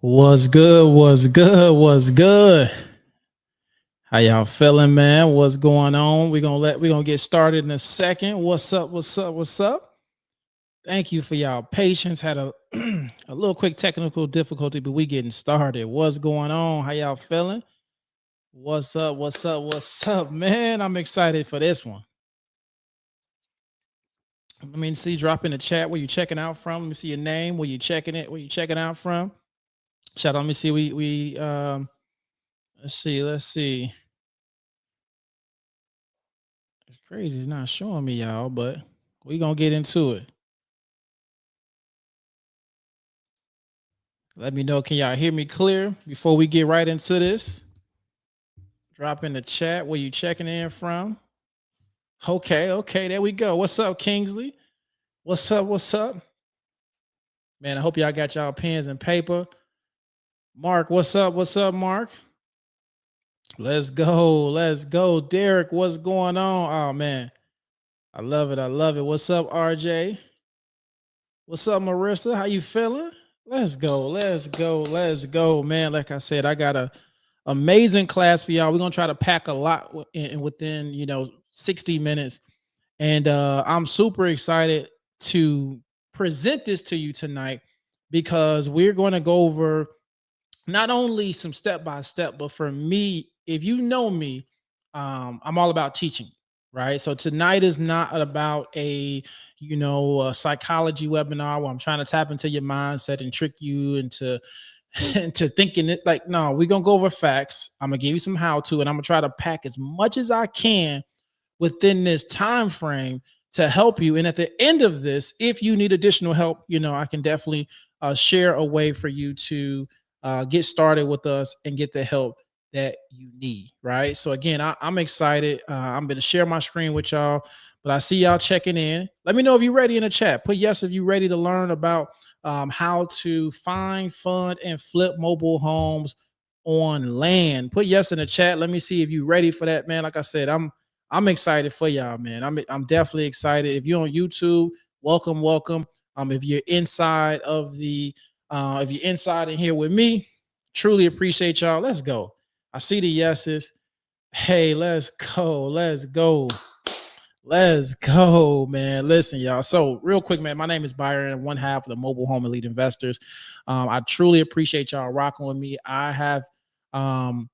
What's good? What's good? What's good? How y'all feeling, man? What's going on? We're gonna get started in a second. What's up? What's up? What's up? Thank you for y'all patience. Had a a little quick technical difficulty, but we getting started. What's going on? How y'all feeling? What's up? What's up? What's up, man? I'm excited for this one. Let me see. Drop in the chat where you checking out from. Let me see your name. Where you checking it? Where you checking out from? Shout out. Let me see. We let's see. Let's see. It's crazy. It's not showing me y'all, but we gonna get into it. Let me know. Can y'all hear me clear before we get right into this? Drop in the chat where you checking in from. Okay, okay, there we go. What's up, Kingsley? What's up? What's up? Man, I hope y'all got y'all pens and paper. Mark, what's up? What's up, Mark? Let's go. Let's go. Derek, what's going on? Oh man. I love it. I love it. What's up, RJ? What's up, Marissa? How you feeling? Let's go. Let's go. Let's go, man. Like I said, I got a amazing class for y'all. We're gonna try to pack a lot within 60 minutes, and I'm super excited to present this to you tonight because we're going to go over not only some step by step, but for me, if you know me, I'm all about teaching, right? So tonight is not about a psychology webinar where I'm trying to tap into your mindset and trick you into into thinking it. Like, no, we're gonna go over facts. I'm gonna give you some how to, and I'm gonna try to pack as much as I can within this time frame to help you. And at the end of this, if you need additional help, I can definitely share a way for you to get started with us and get the help that you need. Right. So again, I'm excited. I'm going to share my screen with y'all, but I see y'all checking in. Let me know if you're ready in the chat. Put yes if you're ready to learn about how to find, fund, and flip mobile homes on land. Put yes in the chat. Let me see if you're ready for that, man. Like I said, I'm excited for y'all, man. I'm definitely excited. If you're on YouTube, welcome, welcome. If you're inside of the if you're inside in here with me, truly appreciate y'all. Let's go. I see the yeses. Hey, let's go. Let's go. Let's go, man. Listen, y'all. So, real quick, man, my name is Byron, one half of the Mobile Home Elite Investors. I truly appreciate y'all rocking with me. Um,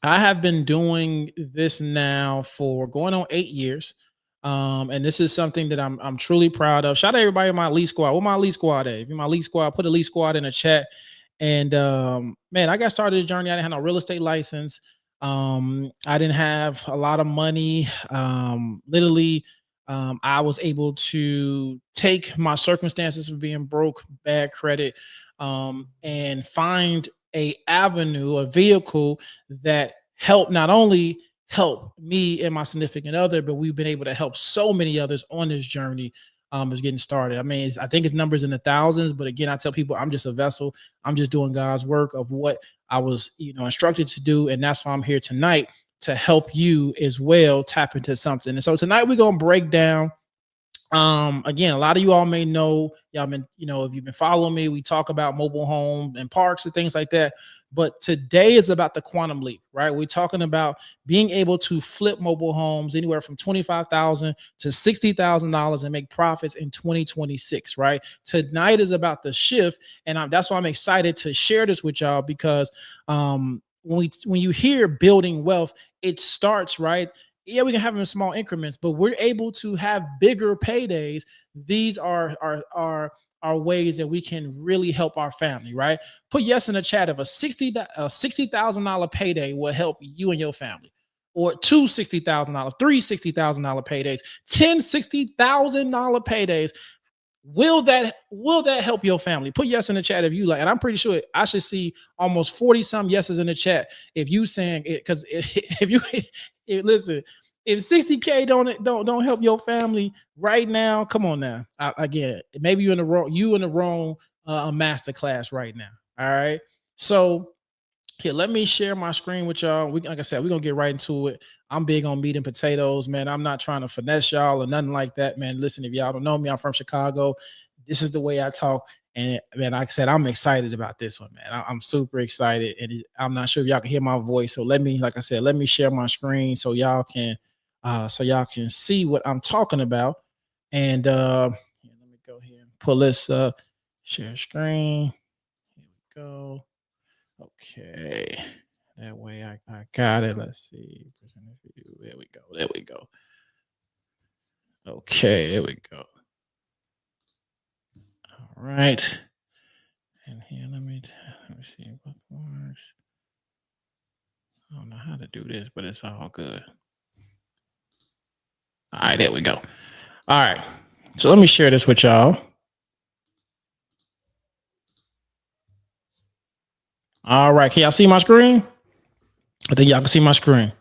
I have been doing this now for going on 8 years. And this is something that I'm truly proud of. Shout out everybody in my elite squad. What my elite squad at? If you're my elite squad, put elite squad in the chat. And man, I got started this journey. I didn't have no real estate license. I didn't have a lot of money. Literally, I was able to take my circumstances of being broke, bad credit, and find a avenue, a vehicle that helped not only help me and my significant other, but we've been able to help so many others on this journey. Is getting started. I mean, I think it's numbers in the thousands, but again, I tell people I'm just a vessel. I'm just doing God's work of what I was, instructed to do, and that's why I'm here tonight to help you as well tap into something. And so tonight we're gonna break down again, a lot of you all may know, y'all been, if you've been following me, we talk about mobile home and parks and things like that. But today is about the quantum leap, right? We're talking about being able to flip mobile homes anywhere from $25,000 to $60,000 and make profits in 2026, right? Tonight is about the shift, and that's why I'm excited to share this with y'all because when you hear building wealth, it starts right. Yeah, we can have them in small increments, but we're able to have bigger paydays. These are ways that we can really help our family, right? Put yes in the chat if a $60,000 payday will help you and your family, or two $60,000, three $60,000 paydays, 10 $60,000 paydays. Will that help your family? Put yes in the chat if you like, and I'm pretty sure I should see almost 40 some yeses in the chat if you saying it, because if you listen, if 60K don't help your family right now, come on now. Again, maybe you're in the wrong master class right now. All right, so here, let me share my screen with y'all. Like I said, we're gonna get right into it. I'm big on meat and potatoes, man. I'm not trying to finesse y'all or nothing like that, man. Listen, if y'all don't know me, I'm from Chicago. This is the way I talk. And man, like I said, I'm excited about this one, man. I'm super excited, and I'm not sure if y'all can hear my voice. So let me, like I said, let me share my screen so y'all can see what I'm talking about. And let me go here and pull this up. Share screen. Here we go. Okay. That way I got it. Let's see. There we go. There we go. Okay, there we go. All right. And here, let me see what works. I don't know how to do this, but it's all good. All right, there we go. All right. So let me share this with y'all. All right. Can y'all see my screen? I think y'all can see my screen.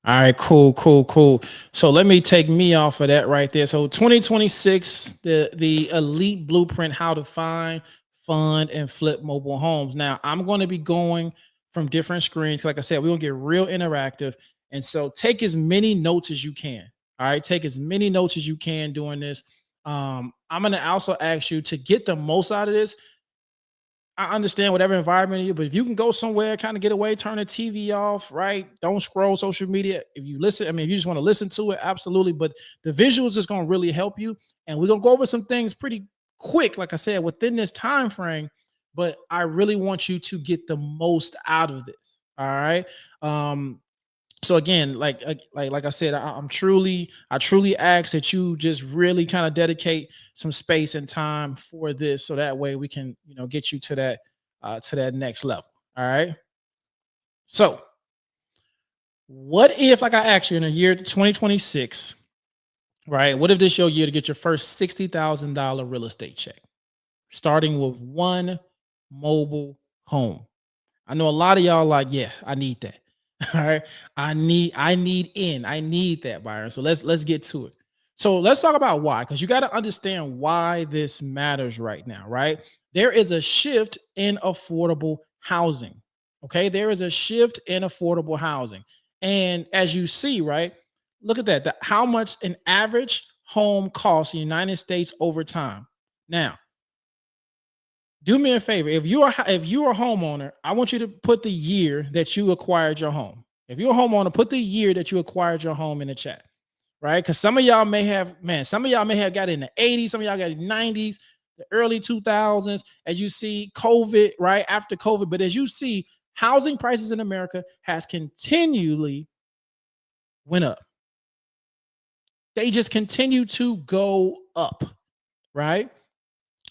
All right, cool. So let me take me off of that right there. So 2026, the elite blueprint, how to find, fund, and flip mobile homes. Now I'm going to be going from different screens. Like I said, we're gonna get real interactive. And so take as many notes as you can. All right, take as many notes as you can doing this. I'm gonna also ask you to get the most out of this. I understand whatever environment you're, but if you can go somewhere, kind of get away, turn the TV off, right? Don't scroll social media. If you listen, I mean, if you just want to listen to it, absolutely. But the visuals is going to really help you. And we're going to go over some things pretty quick, like I said, within this time frame. But I really want you to get the most out of this. All right. So again, like I said, I truly ask that you just really kind of dedicate some space and time for this, so that way we can, get you to that next level. All right. So what if, like I asked you, in the year 2026, right? What if this your year to get your first $60,000 real estate check, starting with one mobile home? I know a lot of y'all like, yeah, I need that. All right. I need that, Byron. So let's get to it. So let's talk about why, because you got to understand why this matters right now, right? There is a shift in affordable housing. Okay. There is a shift in affordable housing. And as you see, right, look at that, how much an average home costs in the United States over time. Now, do me a favor. If you're a homeowner, I want you to put the year that you acquired your home. If you're a homeowner, put the year that you acquired your home in the chat, right? Because some of y'all may have, got it in the 80s, some of y'all got it in the 90s, the early 2000s. As you see, COVID, right? After COVID, but as you see, housing prices in America has continually went up. They just continue to go up, right?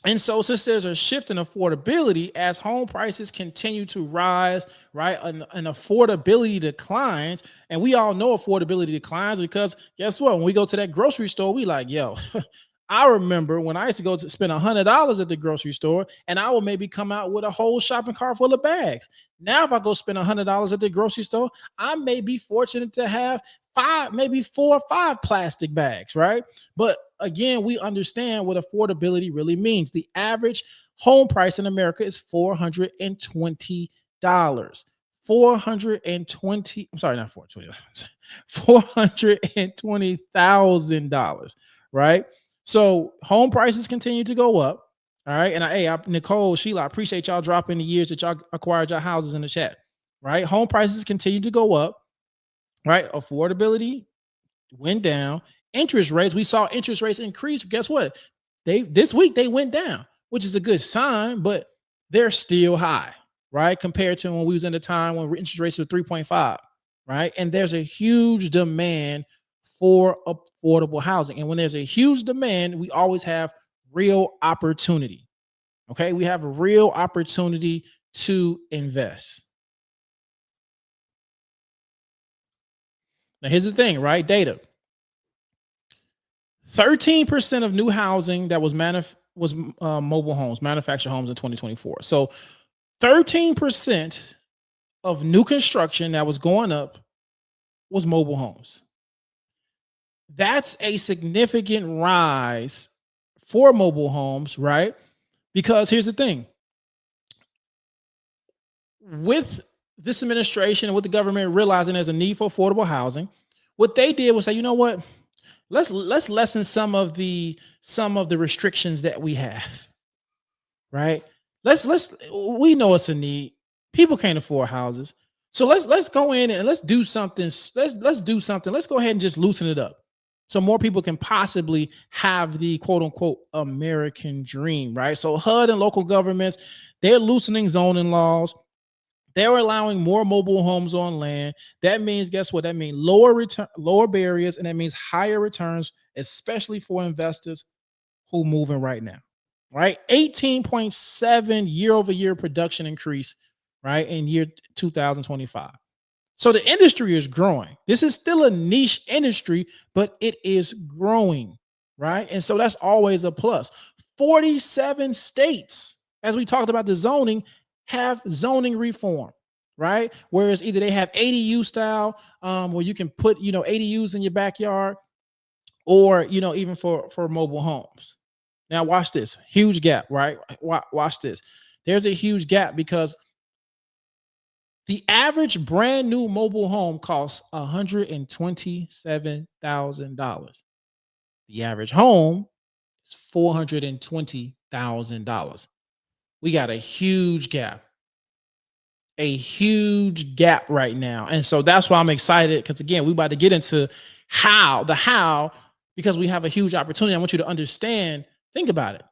And so, since there's a shift in affordability as home prices continue to rise, right, and affordability declines, and we all know affordability declines because guess what? When we go to that grocery store, we like, yo, I remember when I used to go to spend $100 at the grocery store, and I will maybe come out with a whole shopping cart full of bags. Now, if I go spend $100 at the grocery store, I may be fortunate to have five, maybe 4 or 5 plastic bags, right? But again, we understand what affordability really means. The average home price in America is $420. 420, I'm sorry, not 420, $420,000, right? So home prices continue to go up. All right. And Nicole, Sheila, I appreciate y'all dropping the years that y'all acquired your houses in the chat. Right. Home prices continue to go up. Right. Affordability went down. Interest rates, we saw interest rates increase. Guess what? This week they went down, which is a good sign, but they're still high, right? Compared to when we was in the time when interest rates were 3.5, right? And there's a huge demand for affordable housing. And when there's a huge demand, we always have real opportunity. Okay. We have a real opportunity to invest. Now, here's the thing, right? Data. 13% of new housing that was mobile homes, manufactured homes in 2024. So 13% of new construction that was going up was mobile homes. That's a significant rise for mobile homes, right? Because here's the thing. With this administration and with the government realizing there's a need for affordable housing, what they did was say, you know what? let's lessen some of the restrictions that we have, right? Let's we know it's a need. People can't afford houses. So let's go in and let's do something. Let's do something. Let's go ahead and just loosen it up. So more people can possibly have the quote unquote American dream, right? So HUD and local governments, they're loosening zoning laws. They're allowing more mobile homes on land. That means, guess what? That means lower barriers, and that means higher returns, especially for investors who moving right now. Right, 18.7 year over year production increase, right, in year 2025. So the industry is growing. This is still a niche industry, but it is growing, right? And so that's always a plus. 47 states, as we talked about the zoning, have zoning reform, right? Whereas either they have ADU style, where you can put, ADUs in your backyard, or, even for mobile homes. Now, watch this huge gap, right? Watch this. There's a huge gap because the average brand new mobile home costs $127,000. The average home is $420,000. We got a huge gap right now. And so that's why I'm excited, because again, we about to get into how, because we have a huge opportunity. I want you to understand, think about it.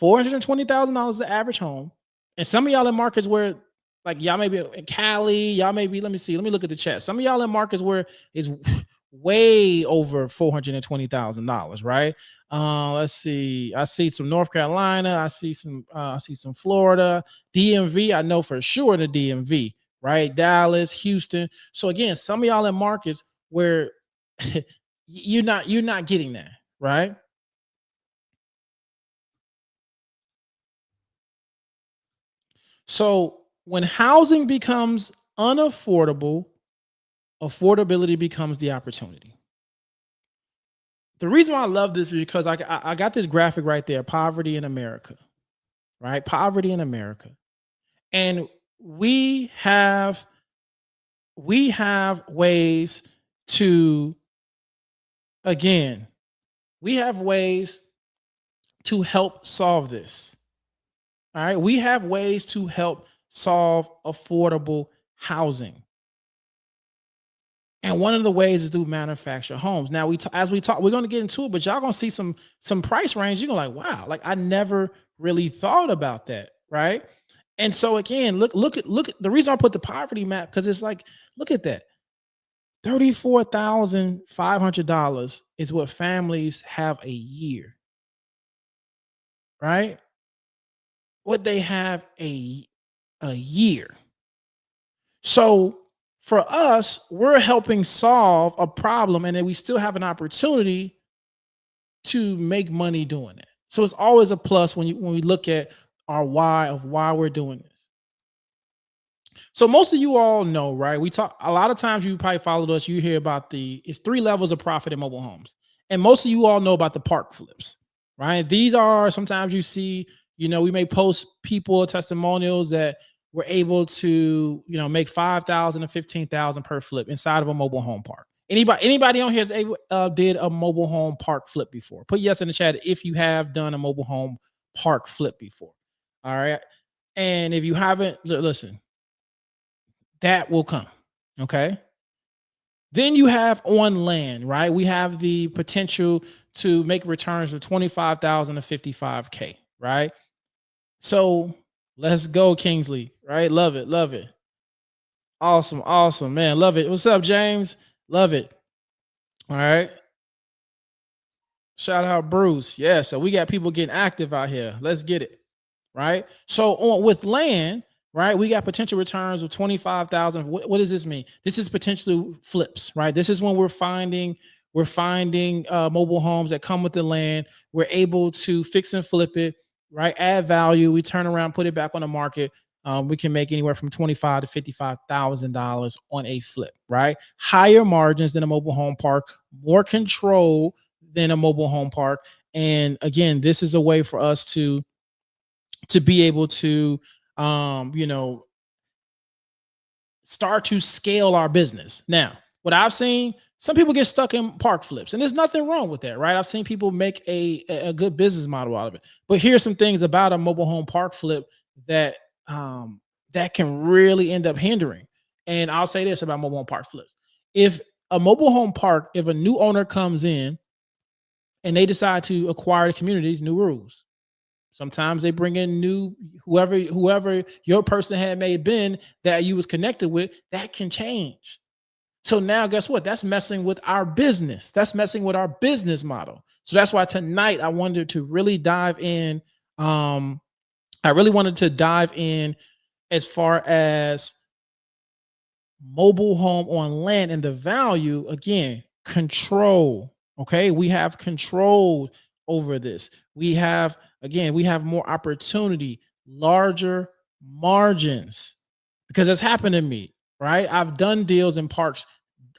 $420,000 the average home. And some of y'all in markets where, like, y'all may be in Cali, y'all may be, let me look at the chat. Some of y'all in markets where it's way over $420,000, right? Let's see. I see some North Carolina. I see some Florida, DMV. I know for sure the DMV, right? Dallas, Houston. So again, some of y'all in markets where you're not getting that, right? So when housing becomes unaffordable, affordability becomes the opportunity. The reason why I love this is because I got this graphic right there, poverty in America, right? Poverty in America. And we have ways to, again, we have ways to help solve this. All right? We have ways to help solve affordable housing. And one of the ways is through manufactured homes. Now, as we talk, we're going to get into it, but y'all going to see some price range. You're going to like, wow, like I never really thought about that, right? And so again, look at the reason I put the poverty map, because it's like, look at that. $34,500 is what families have a year, right? What they have a year. So for us, we're helping solve a problem, and then we still have an opportunity to make money doing it. So it's always a plus when we look at our why of why we're doing this. So most of you all know, right? We talk a lot of times. You probably followed us. You hear about it's 3 levels of profit in mobile homes, and most of you all know about the park flips, right? These are, sometimes you see, we may post people testimonials that were able to, make 5,000 to 15,000 per flip inside of a mobile home park. Anybody on here has did a mobile home park flip before? Put yes in the chat if you have done a mobile home park flip before. All right, and if you haven't, listen, that will come. Okay. Then you have on land, right? We have the potential to make returns of 25,000 to 55K, right? So let's go, Kingsley, right? Love it. Love it. Awesome. Awesome, man. Love it. What's up, James? Love it. All right. Shout out Bruce. Yeah. So we got people getting active out here. Let's get it. Right. So with land, right, we got potential returns of 25,000. What does this mean? This is potentially flips, right? This is when we're finding mobile homes that come with the land. We're able to fix and flip it, right? Add value. We turn around, put it back on the market. We can make anywhere from $25,000 to $55,000 on a flip, right? Higher margins than a mobile home park, more control than a mobile home park. And again, this is a way for us to be able to, start to scale our business. Now, What I've seen, some people get stuck in park flips, and there's nothing wrong with that, right? I've seen people make a good business model out of it. But here's some things about a mobile home park flip that um, that can really end up hindering. And I'll say this about mobile home park flips: if a mobile home park, if a new owner comes in and they decide to acquire the communities, new rules. Sometimes they bring in new whoever your person had may been that you was connected with, that can change. So now guess what? That's messing with our business. That's messing with our business model. So that's why tonight I wanted to really dive in. Um, I really wanted to dive in as far as mobile home on land and the value. Again, control. Okay, we have control over this. We have, again, we have more opportunity, larger margins, because it's happened to me, right? I've done deals in parks,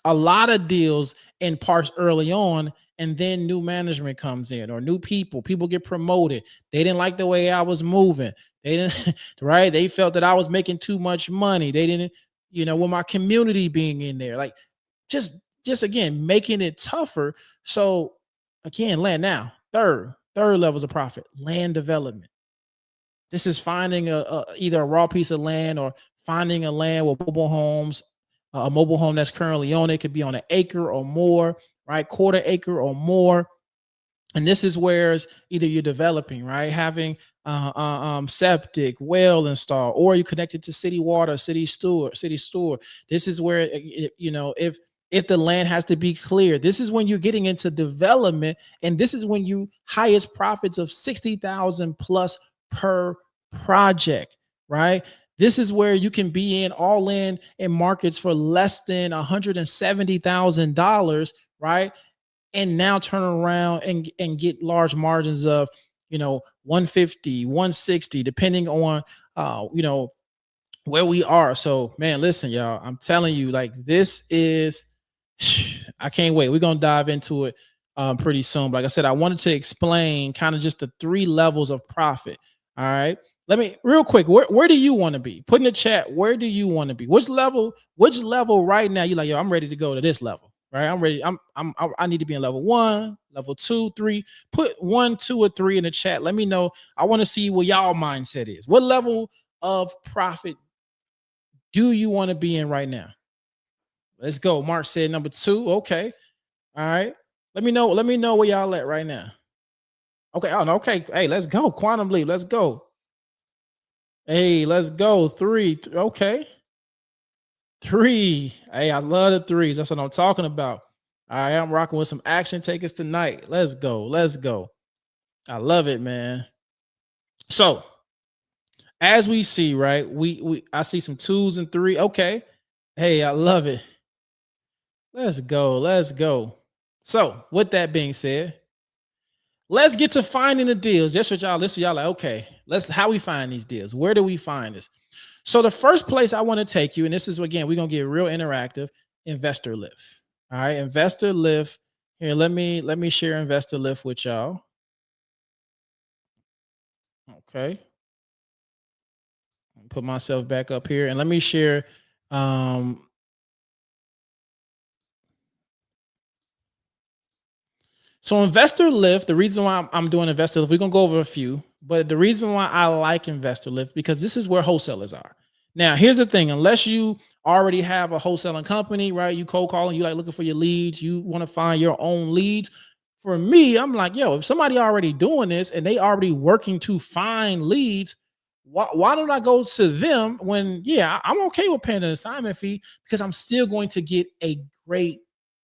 a lot of deals in parks early on, and then new management comes in or new people get promoted. They didn't like the way I was moving. They didn't right, they felt that I was making too much money. They didn't, with my community being in there, like, just just again making it tougher. So again, land now, third levels of profit, land development. This is finding either a raw piece of land or finding a land with mobile homes, a mobile home that's currently on it could be on an acre or more, right? Quarter acre or more. And this is where either you're developing, right? Having septic, well installed, or you connected to city water, city store. This is where, if the land has to be cleared, this is when you're getting into development, and this is when you highest profits of 60,000 plus per project, right? This is where you can be all in markets for less than $170,000, right? And now turn around and get large margins of 150, 160, depending on where we are. So man, listen, y'all, I'm telling you, like, this is I can't wait. We're gonna dive into it pretty soon. But like I said, I wanted to explain kind of just the three levels of profit. All right. Let me real quick. Where do you want to be? Put in the chat. Where do you want to be? Which level right now? You like, yo, I'm ready to go to this level. Right. I'm ready. I need to be in level 1, level 2, 3. Put 1, 2, or 3 in the chat. Let me know. I want to see what y'all mindset is. What level of profit do you want to be in right now? Let's go. Mark said number 2. Okay. All right. Let me know. Let me know where y'all at right now. Okay. Oh, no, okay. Hey, let's go. Quantum Leap. Let's go. Hey, let's go. 3. Okay. 3. Hey, I love the threes. That's what I'm talking about. All right. I'm rocking with some action takers tonight. Let's go. Let's go. I love it, man. So as we see, right? I see some 2s and 3. Okay. Hey, I love it. Let's go. Let's go. So with that being said, let's get to finding the deals. That's what y'all listen. Y'all like, okay, how we find these deals. Where do we find this? So the first place I want to take you, and this is again, we're gonna get real interactive. Investor Lift. All right, Investor Lift. Here, let me share Investor Lift with y'all. Okay. Put myself back up here and let me share. So Investor Lift, the reason why I'm doing Investor Lift, we're gonna go over a few, but the reason why I like Investor Lift, because this is where wholesalers are. Now, here's the thing: unless you already have a wholesaling company, right? You cold calling, you like looking for your leads, you want to find your own leads. For me, I'm like, yo, if somebody already doing this and they already working to find leads, why don't I go to them when, yeah, I'm okay with paying an assignment fee because I'm still going to get a great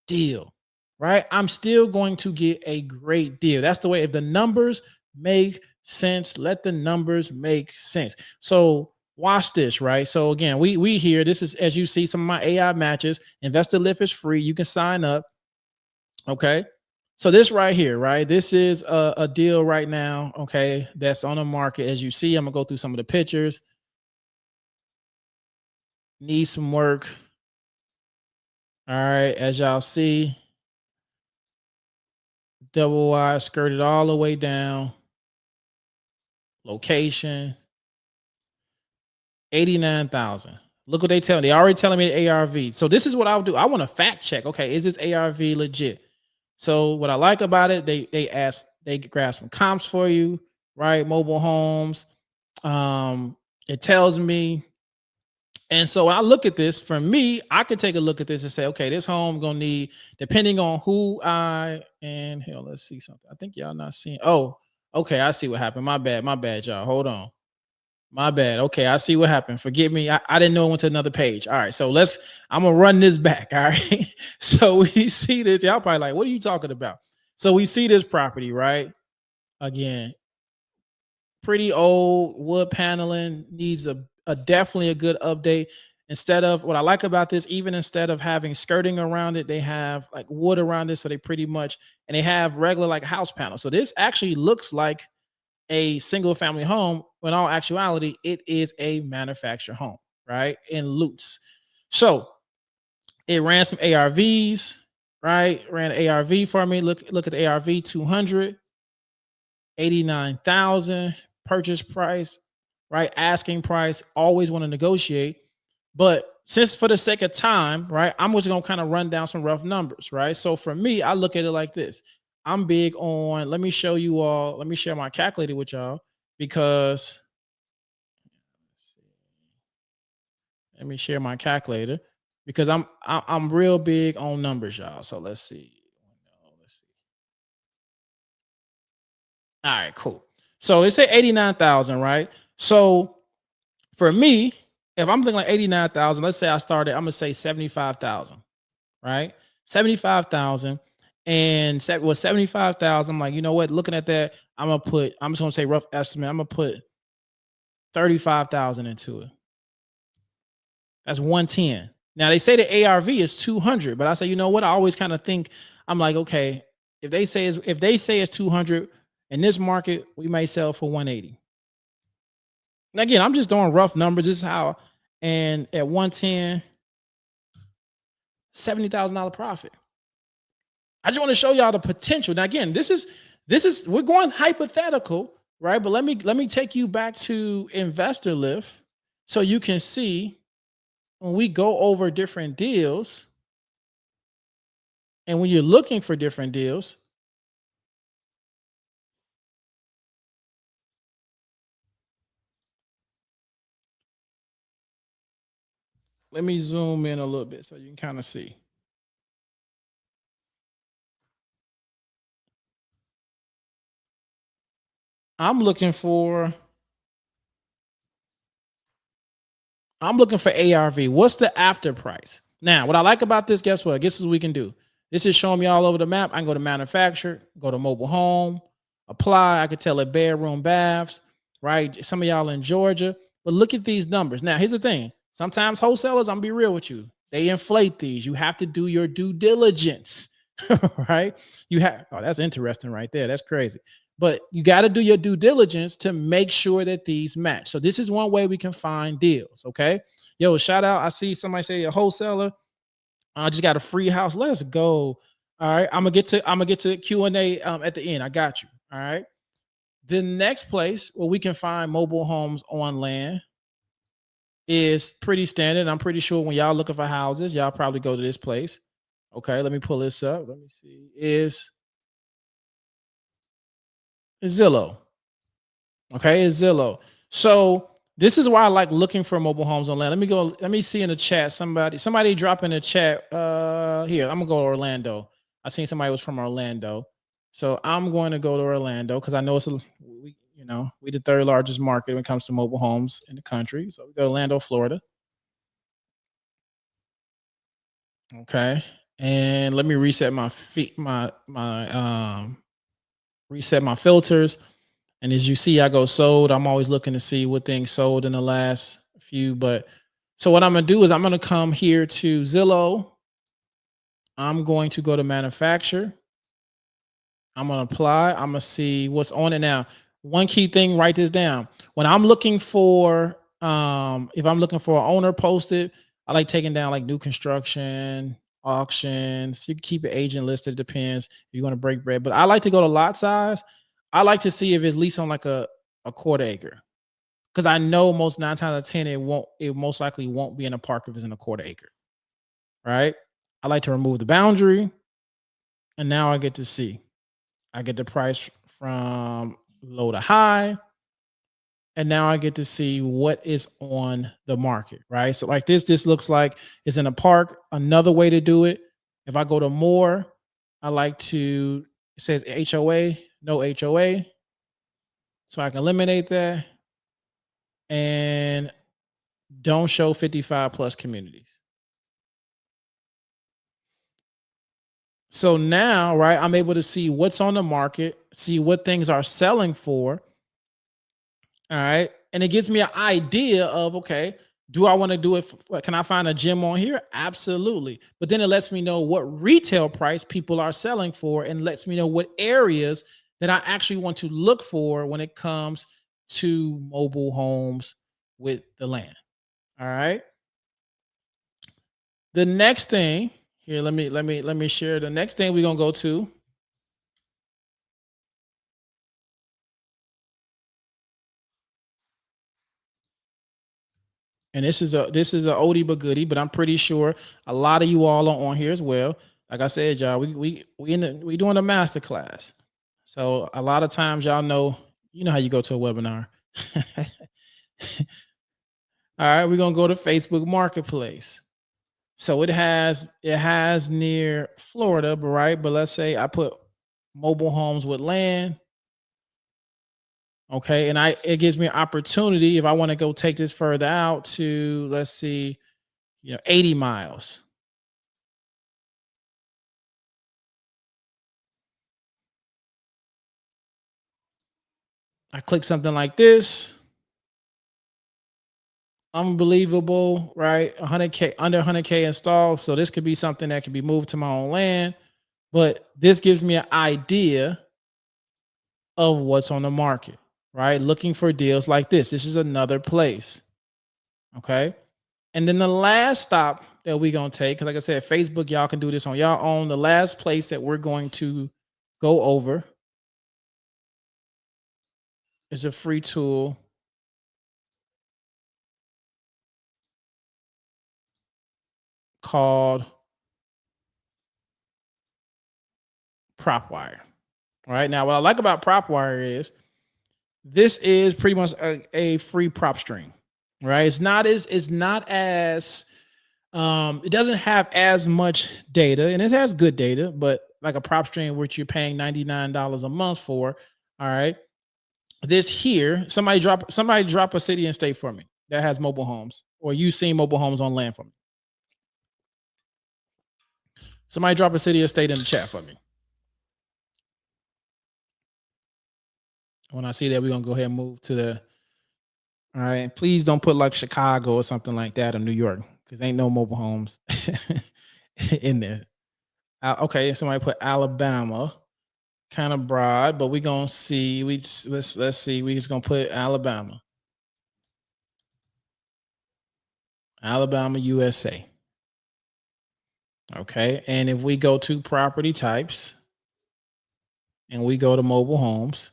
deal, right? I'm still going to get a great deal. That's the way. If the numbers make sense, let the numbers make sense. So watch this, right? So again, we here. This is, as you see, some of my AI matches. Investor Lift is free. You can sign up. Okay. So this right here, right? This is a deal right now, okay, that's on the market. As you see, I'm gonna go through some of the pictures. Need some work. All right, as y'all see, double wide skirted all the way down. Location, 89,000. Look what they tell me. They already telling me the ARV. So this is what I would do. I want to fact check. Okay, is this ARV legit? So what I like about it, they grab some comps for you, right? Mobile homes. It tells me. And so when I look at this, for me, I could take a look at this and say, okay, this home gonna need, depending on who hell, let's see something. I think y'all not seeing. Oh, okay, I see what happened. My bad, y'all. Hold on. My bad. Okay, I see what happened. Forgive me. I didn't know it went to another page. All right, so I'm gonna run this back. All right. So we see this. Y'all probably like, what are you talking about? So we see this property, right? Again, pretty old wood paneling, needs a definitely a good update. Instead of what I like about this, even instead of having skirting around it, they have like wood around it. So they pretty much, and they have regular like house panels. So this actually looks like a single family home when all actuality it is a manufactured home, right? In Lutz. So it ran some ARVs, right? Ran an ARV for me. Look at the ARV 289,000 purchase price, right? Asking price. Always want to negotiate, but since for the sake of time, right, I'm just gonna kind of run down some rough numbers, right? So for me, I look at it like this. I'm big on, let me show you all, let me share my calculator with y'all because let me share my calculator because I'm real big on numbers, y'all. So let's see. All right, cool. So they say 89,000, right? So for me, if I'm thinking like 89,000, let's say I started, I'm gonna say 75,000, right? 75,000 and with 75,000, I'm like, you know what? Looking at that, I'm just gonna say rough estimate. I'm gonna put 35,000 into it. That's 110. Now they say the ARV is 200, but I say, you know what? I always kind of think, I'm like, okay, if they say it's 200 in this market, we may sell for 180. And again, I'm just doing rough numbers. This is how, and at 110, $70,000 profit. I just want to show y'all the potential. Now, again, this is we're going hypothetical, right? But let me take you back to Investor Lift so you can see when we go over different deals and when you're looking for different deals. Let me zoom in a little bit so you can kind of see. I'm looking for ARV. What's the after price? Now, what I like about this, guess what? Guess what we can do? This is showing me all over the map. I can go to manufacturer, go to mobile home, apply. I could tell it bedroom baths, right? Some of y'all in Georgia, but look at these numbers. Now, here's the thing. Sometimes wholesalers, I'm gonna be real with you, they inflate these. You have to do your due diligence, right? That's interesting right there. That's crazy. But you got to do your due diligence to make sure that these match. So this is one way we can find deals. Okay. Yo, shout out. I see somebody say a wholesaler. I just got a free house. Let's go. All right. I'm gonna get to Q&A at the end. I got you. All right. The next place where we can find mobile homes on land is pretty standard. I'm pretty sure when y'all looking for houses, y'all probably go to this place. Okay, let me pull this up. Let me see. Is Zillow. Okay, it's Zillow. So this is why I like looking for mobile homes on land. Let me see in the chat. Somebody drop in the chat. Here, I'm gonna go to Orlando. I seen somebody was from Orlando. So I'm going to go to Orlando because I know we the third largest market when it comes to mobile homes in the country. So we go to Orlando, Florida. Okay. And let me reset my reset my filters. And as you see, I go sold. I'm always looking to see what things sold in the last few. But so what I'm going to do is I'm going to come here to Zillow. I'm going to go to manufacturer. I'm going to apply. I'm going to see what's on it now. One key thing, write this down. When I'm looking for, if I'm looking for an owner posted, I like taking down like new construction, auctions. You can keep it agent listed. It depends if you're going to break bread. But I like to go to lot size. I like to see if it's at least on like a quarter acre. because I know most 9 times out of 10 it most likely won't be in a park if it's in a quarter acre, right? I like to remove the boundary, and now I get to see. I get the price from low to high, and now I get to see what is on the market, right? So like this looks like it's in a park. Another way to do it, if I go to more, I like to it says HOA, no HOA, so I can eliminate that and don't show 55 plus communities. So now, right, I'm able to see what's on the market, see what things are selling for. All right. And it gives me an idea of, okay, do I want to do it? Can I find a gym on here? Absolutely. But then it lets me know what retail price people are selling for and lets me know what areas that I actually want to look for when it comes to mobile homes with the land. All right. The next thing here, let me share the next thing we're gonna go to. And this is a oldie but goodie, but I'm pretty sure a lot of you all are on here as well. Like I said, y'all, we doing a master class. So a lot of times y'all know, you know how you go to a webinar. All right, we're gonna go to Facebook Marketplace. So it has near Florida, but right, but let's say I put mobile homes with land. Okay, and it gives me an opportunity if I want to go take this further out to, let's see, 80 miles. I click something like this. Unbelievable, right? 100K, under 100K installed. So this could be something that could be moved to my own land. But this gives me an idea of what's on the market, right? Looking for deals like this. This is another place. Okay. And then the last stop that we're going to take, because like I said, Facebook, y'all can do this on y'all own. The last place that we're going to go over is a free tool called PropWire. All right. Now, what I like about PropWire is this is pretty much a free prop stream, right? It's not as it doesn't have as much data, and it has good data, but like a prop stream which you're paying $99 a month for. All right. This here, somebody drop a city and state for me that has mobile homes, or you seen mobile homes on land for me. Somebody drop a city or state in the chat for me. When I see that, we're gonna go ahead and move to the all right. Please don't put like Chicago or something like that or New York, because ain't no mobile homes in there. Okay, somebody put Alabama, kind of broad, but we're gonna see. Let's see. We just gonna put Alabama, USA. Okay, and if we go to property types and we go to mobile homes,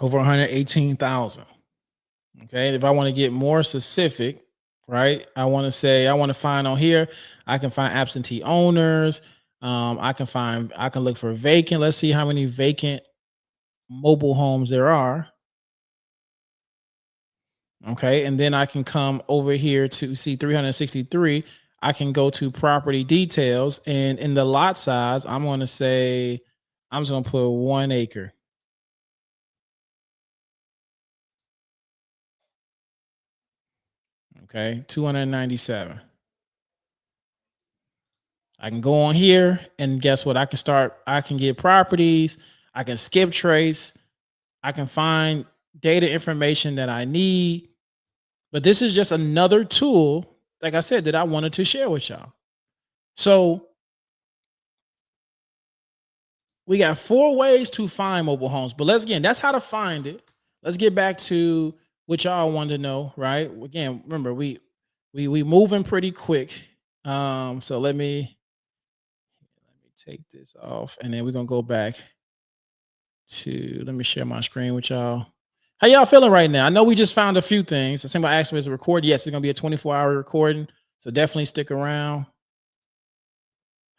over 118,000. Okay, if I want to get more specific, right? I want to say I want to find on here. I can find absentee owners. I can look for vacant. Let's see how many vacant mobile homes there are. Okay, and then I can come over here to see 363. I can go to property details, and in the lot size, I'm going to say I'm just going to put 1 acre. Okay, 297. I can go on here and guess what? I can get properties. I can skip trace. I can find data information that I need. But this is just another tool, like I said, that I wanted to share with y'all. So we got 4 ways to find mobile homes, but that's how to find it. Let's get back to what y'all wanted to know, right? Again, remember we moving pretty quick. So let me take this off, and then we're gonna go back. to let me share my screen with y'all. How y'all feeling right now? I know we just found a few things. Somebody asked me is a record. Yes, it's gonna be a 24-hour recording. So definitely stick around.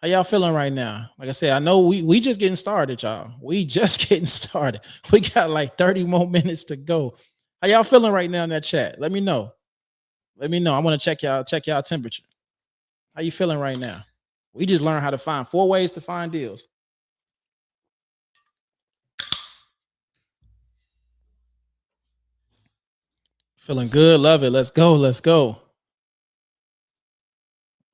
How y'all feeling right now? Like I said, I know we just getting started, y'all. We just getting started. We got like 30 more minutes to go. How y'all feeling right now in that chat? Let me know. Let me know. I want to check y'all temperature. How you feeling right now? We just learned how to find 4 ways to find deals. Feeling good. Love it. Let's go. Let's go.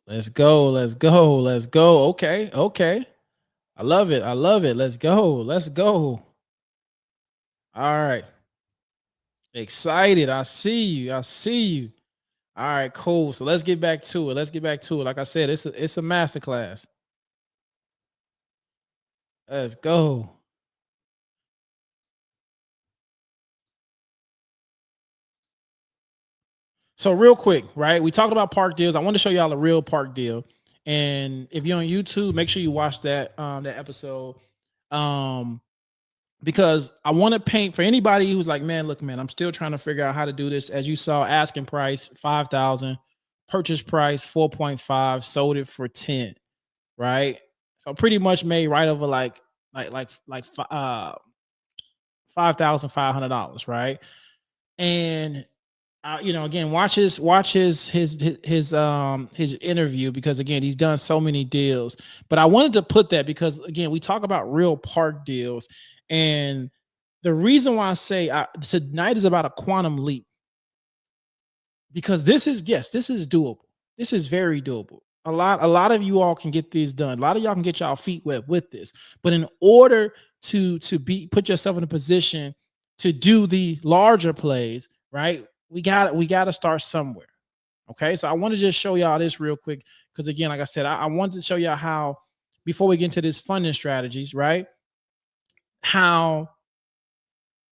Let's go. Let's go. Let's go. Okay. Okay. I love it. I love it. Let's go. Let's go. All right. Excited. I see you. I see you. All right, cool. So let's get back to it. Let's get back to it. Like I said, it's a master class. Let's go. So real quick, right? We talked about park deals. I want to show y'all a real park deal. And if you're on YouTube, make sure you watch that episode. Um, because I want to paint for anybody who's like, man, look, man, I'm still trying to figure out how to do this. As you saw, asking price 5,000, purchase price 4.5, sold it for 10, right? So pretty much made right over like $5,500, right? And again, watch his interview because again, he's done so many deals. But I wanted to put that because again, we talk about real park deals, and the reason why I say tonight is about a quantum leap because this is doable. This is very doable. A lot of you all can get these done. A lot of y'all can get y'all feet wet with this. But in order to put yourself in a position to do the larger plays, right? We got to start somewhere. Okay? So I want to just show y'all this real quick because again, like I said, I wanted to show y'all how before we get into this funding strategies, right? How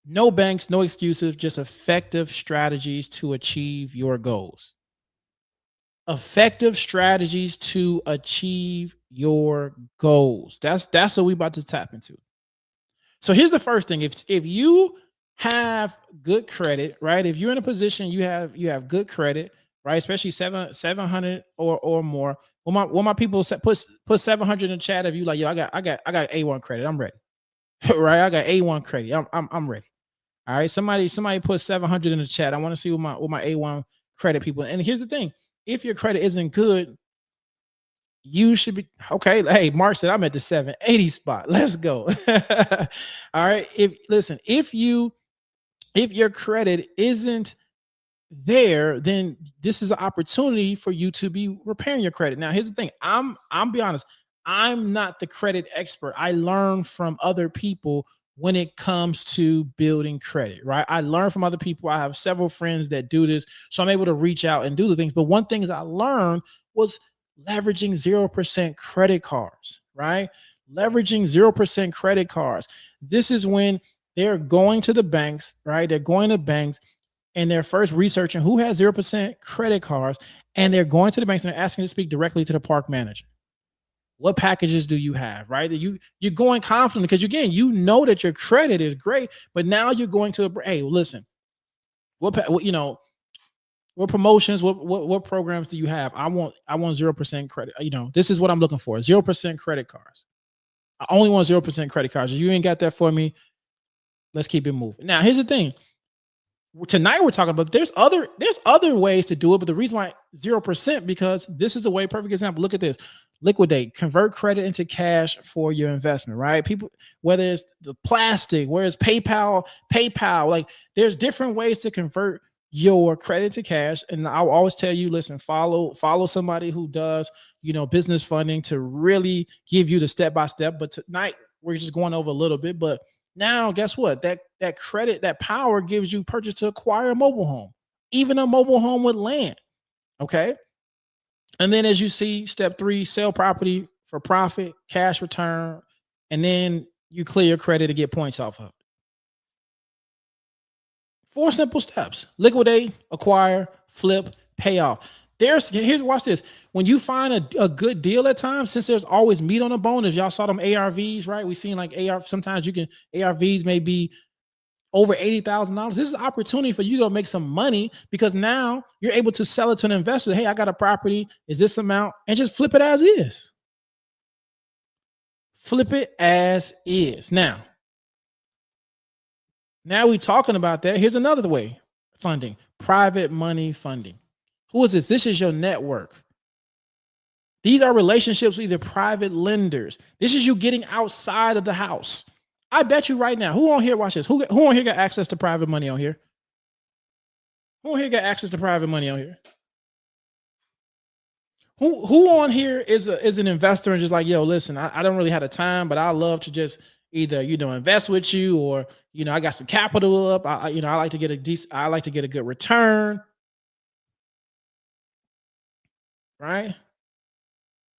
no banks, no excuses, just effective strategies to achieve your goals. Effective strategies to achieve your goals. That's what we about to tap into. So here's the first thing. If you have good credit, right? If you're in a position you have good credit, right? Especially 700 or more. When my people put 700 in the chat of you like, yo, I got A1 credit. I'm ready. Right? I got A1 credit. I'm ready. All right. Somebody put 700 in the chat. I want to see what my A1 credit people. And here's the thing: if your credit isn't good, you should be okay. Hey, Mark said I'm at the 780 spot. Let's go. All right. If your credit isn't there, then this is an opportunity for you to be repairing your credit. Now, here's the thing. I'm be honest, I'm not the credit expert. I learn from other people when it comes to building credit, right? I learn from other people. I have several friends that do this, so I'm able to reach out and do the things. But one thing is I learned was leveraging 0% credit cards, right? Leveraging 0% credit cards. This is when they're going to the banks, right? They're going to banks and they're first researching who has 0% credit cards, and they're going to the banks and they're asking to speak directly to the park manager. What packages do you have, right? That you're going confident because again, you know that your credit is great, but now you're going to hey, listen, what promotions, what programs do you have? I want 0% credit. This is what I'm looking for: 0% credit cards. I only want 0% credit cards. If you ain't got that for me, let's keep it moving. Now, here's the thing: tonight we're talking about there's other ways to do it, but the reason why 0% because this is a way. Perfect example. Look at this: liquidate, convert credit into cash for your investment. Right? People, whether it's the plastic, whether it's PayPal, like there's different ways to convert your credit to cash. And I'll always tell you, listen, follow somebody who does business funding to really give you the step by step. But tonight we're just going over a little bit, but now, guess what? That credit, that power gives you purchase to acquire a mobile home, even a mobile home with land. Okay. And then as you see, step 3, sell property for profit, cash return, and then you clear your credit to get points off of it. 4 simple steps: liquidate, acquire, flip, pay off. Here's watch this. When you find a good deal at times, since there's always meat on the bone, if y'all saw them ARVs, right? We seen like sometimes you can ARVs may be over $80,000. This is an opportunity for you to make some money because now you're able to sell it to an investor. Hey, I got a property, is this amount, and just flip it as is. Flip it as is. Now we're talking about that. Here's another way: funding, private money funding. Who is this? This is your network. These are relationships with either private lenders. This is you getting outside of the house. I bet you right now, who on here, watch this, who on here got access to private money on here? Who on here got access to private money on here? Who on here is an investor and just like, yo, listen, I don't really have the time, but I love to just either, invest with you, or, I got some capital up. I like to get I like to get a good return. Right?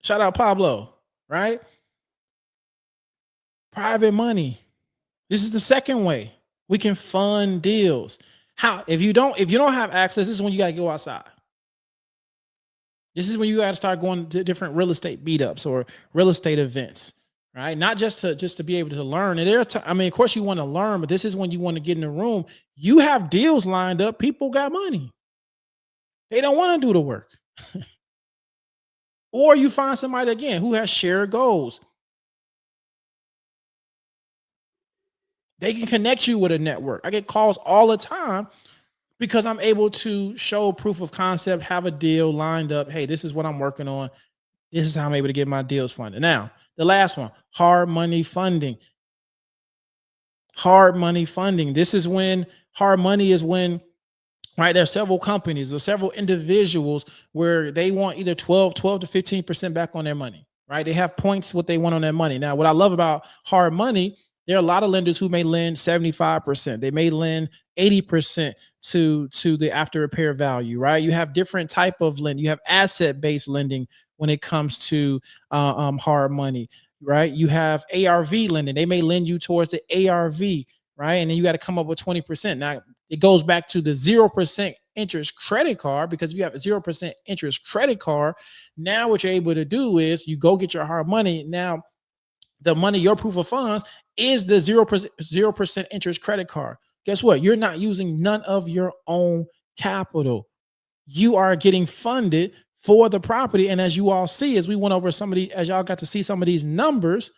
Shout out Pablo, right? Private money. This is the second way we can fund deals. How? If you don't have access, this is when you got to go outside. This is when you got to start going to different real estate meetups or real estate events, right? Not just to be able to learn. And of course you want to learn, but this is when you want to get in the room. You have deals lined up. People got money. They don't want to do the work. Or you find somebody again who has shared goals. They can connect you with a network. I get calls all the time because I'm able to show proof of concept, have a deal lined up. Hey, this is what I'm working on. This is how I'm able to get my deals funded. Now, the last one, hard money funding. Hard money funding. This is when hard money is when, right, there's several companies or several individuals where they want either 12 to 15% back on their money, right? They have points what they want on their money. Now, what I love about hard money, there are a lot of lenders who may lend 75%. They may lend 80% to the after repair value, right? You have different type of lending. You have asset-based lending when it comes to hard money, right? You have ARV lending. They may lend you towards the ARV, right? And then you got to come up with 20%. Now, it goes back to the 0% interest credit card, because if you have a 0% interest credit card, now what you're able to do is you go get your hard money. Now, the money, your proof of funds, is the 0% interest credit card. Guess what? You're not using none of your own capital. You are getting funded for the property. And as you all see, as we went over as y'all got to see some of these numbers,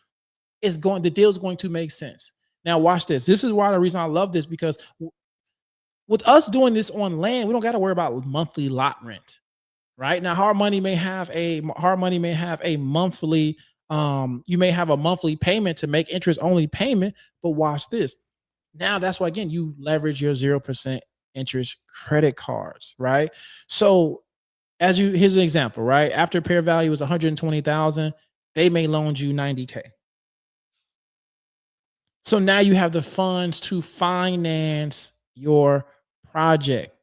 the deal's going to make sense. Now watch this. This is why the reason I love this, because with us doing this on land, we don't got to worry about monthly lot rent, right? Now, hard money may have a monthly, you may have a monthly payment to make interest only payment, but watch this. Now that's why, again, you leverage your 0% interest credit cards, right? So here's an example, right? After repair value is 120,000, they may loan you 90K. So now you have the funds to finance your project.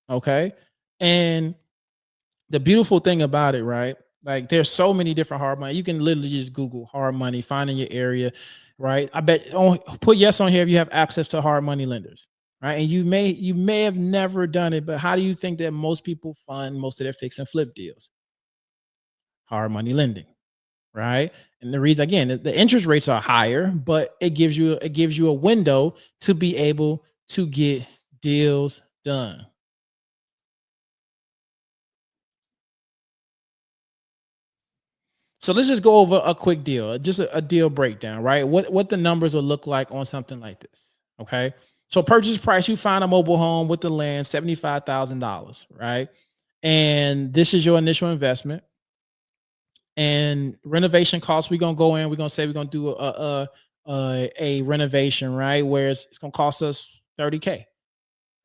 Okay. And the beautiful thing about it, right? Like, there's so many different hard money. You can literally just Google hard money, find in your area, right? I bet put yes on here if you have access to hard money lenders, right? And you may have never done it, but how do you think that most people fund most of their fix and flip deals? Hard money lending, right? And the reason, again, the interest rates are higher, but it gives you a window to be able to get deals done. So let's just go over a quick deal, just a deal breakdown, right? What the numbers will look like on something like this. Okay. So purchase price, you find a mobile home with the land, $75,000, right? And this is your initial investment. And renovation costs, we're gonna go in, we're gonna say we're gonna do a renovation, right? Where it's gonna cost us 30K,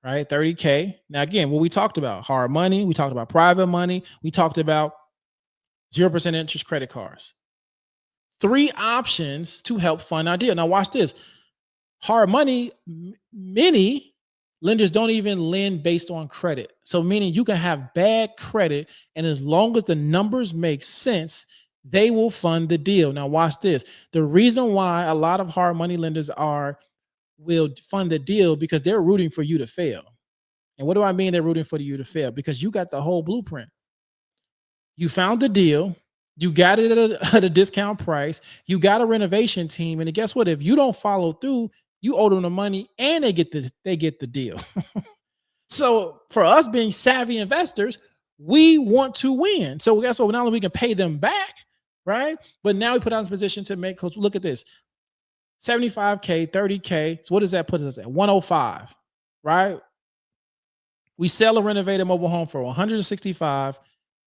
right? 30K. Now, again, what we talked about, hard money, we talked about private money, we talked about 0% interest credit cards. 3 options to help fund our deal. Now, watch this. Hard money, many lenders don't even lend based on credit. So meaning you can have bad credit, and as long as the numbers make sense, they will fund the deal. Now, watch this. The reason why a lot of hard money lenders will fund the deal, because they're rooting for you to fail. And what do I mean they're rooting for you to fail? Because you got the whole blueprint. You found the deal. You got it at a discount price. You got a renovation team, and guess what? If you don't follow through, you owe them the money, and they get the deal. So for us being savvy investors, we want to win. So guess what? Not only we can pay them back, right? But now we put us in position to make. Because look at this: 75K, 30K. So what does that put us at? 105, right? We sell a renovated mobile home for 165,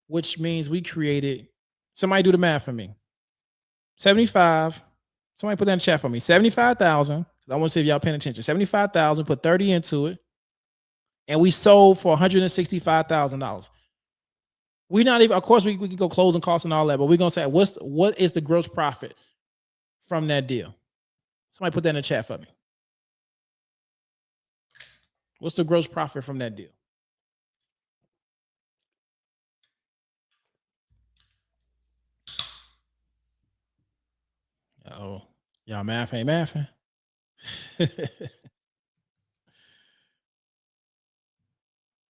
which means we created. Somebody do the math for me. 75. Somebody put that in the chat for me. 75,000. I want to see if y'all paying attention. 75,000. Put 30 into it, and we sold for $165,000. We not even. Of course, we can go closing costs and all that, but we're gonna say what is the gross profit from that deal? Somebody put that in the chat for me. What's the gross profit from that deal? Oh, y'all math ain't mathing.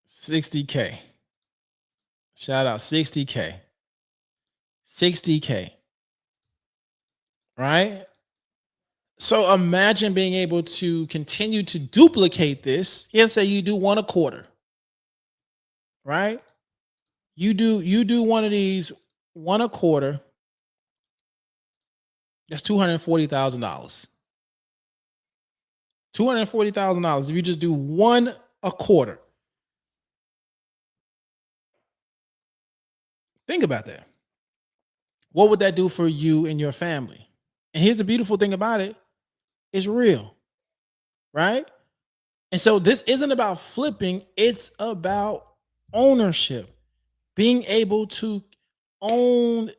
60K. Shout out 60K. 60K. Right? So imagine being able to continue to duplicate this. Let's say you do one a quarter. Right? You do one of these one a quarter. That's $240,000. $240,000 if you just do one a quarter. Think about that. What would that do for you and your family? And here's the beautiful thing about it: it's real, right? And so this isn't about flipping, it's about ownership. Being able to own